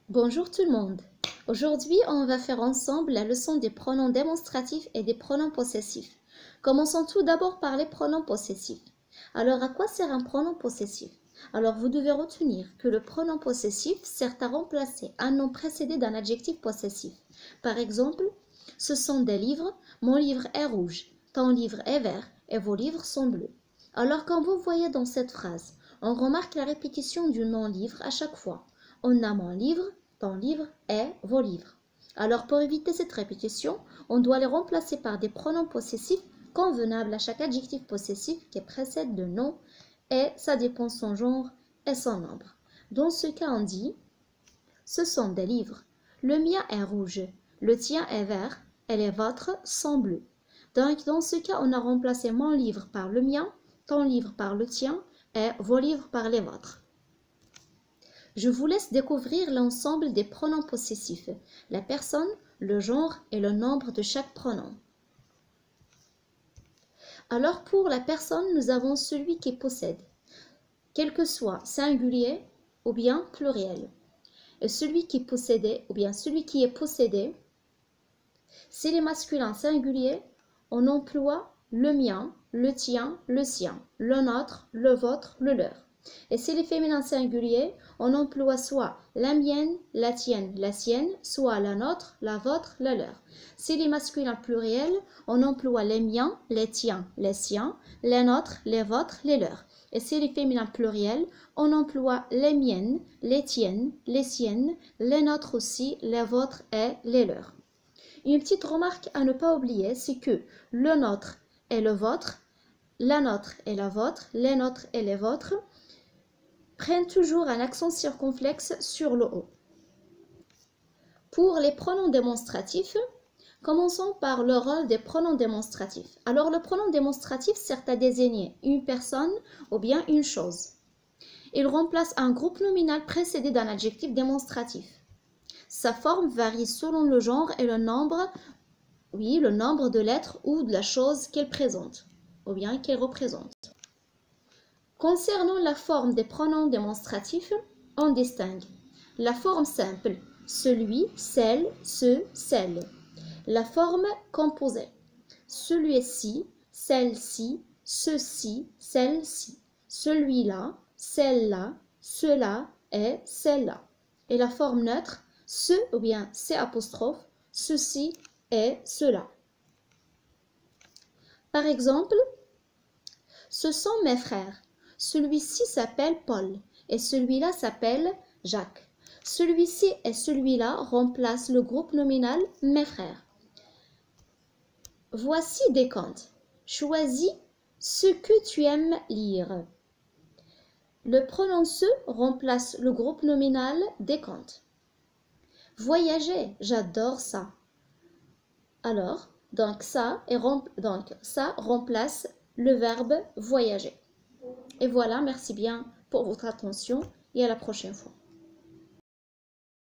Bonjour tout le monde. Aujourd'hui, on va faire ensemble la leçon des pronoms démonstratifs et des pronoms possessifs. Commençons tout d'abord par les pronoms possessifs. Alors, à quoi sert un pronom possessif? Alors, vous devez retenir que le pronom possessif sert à remplacer un nom précédé d'un adjectif possessif. Par exemple, ce sont des livres, mon livre est rouge, ton livre est vert et vos livres sont bleus. Alors, quand vous voyez dans cette phrase, on remarque la répétition du nom livre à chaque fois. On a mon livre, ton livre et vos livres. Alors pour éviter cette répétition, on doit les remplacer par des pronoms possessifs convenables à chaque adjectif possessif qui précède le nom et ça dépend son genre et son nombre. Dans ce cas, on dit « Ce sont des livres. Le mien est rouge, le tien est vert et les vôtres sont bleus. » Donc dans ce cas, on a remplacé mon livre par le mien, ton livre par le tien et vos livres par les vôtres. Je vous laisse découvrir l'ensemble des pronoms possessifs, la personne, le genre et le nombre de chaque pronom. Alors pour la personne, nous avons celui qui possède, quel que soit singulier ou bien pluriel. Et celui qui possédait ou bien celui qui est possédé, si les masculins singuliers, on emploie le mien, le tien, le sien, le nôtre, le vôtre, le leur. Et si les féminins singuliers, on emploie soit la mienne, la tienne, la sienne, soit la nôtre, la vôtre, la leur. Si les masculins pluriels, on emploie les miens, les tiens, les siens, les nôtres, les vôtres, les leurs. Et si les féminins pluriels, on emploie les miennes, les tiennes, les siennes, les nôtres aussi, les vôtres et les leurs. Une petite remarque à ne pas oublier, c'est que le nôtre et le vôtre, la nôtre et la vôtre, les nôtres et les vôtres, prennent toujours un accent circonflexe sur le haut. Pour les pronoms démonstratifs, commençons par le rôle des pronoms démonstratifs. Alors le pronom démonstratif sert à désigner une personne ou bien une chose. Il remplace un groupe nominal précédé d'un adjectif démonstratif. Sa forme varie selon le genre et le nombre de lettres ou de la chose qu'elle présente ou bien qu'elle représente. Concernant la forme des pronoms démonstratifs, on distingue la forme simple, celui, celle, ce, celle. La forme composée, celui-ci, celle-ci, ceci, celle-ci. Celui-là, celle-là, cela et celle-là. Et la forme neutre, ce ou bien c', ceci et cela. Par exemple, ce sont mes frères. Celui-ci s'appelle Paul et celui-là s'appelle Jacques. Celui-ci et celui-là remplacent le groupe nominal mes frères. Voici des contes. Choisis ce que tu aimes lire. Le pronom ce remplace le groupe nominal des contes. Voyager, j'adore ça. Alors, ça remplace le verbe voyager. Et voilà, merci bien pour votre attention et à la prochaine fois.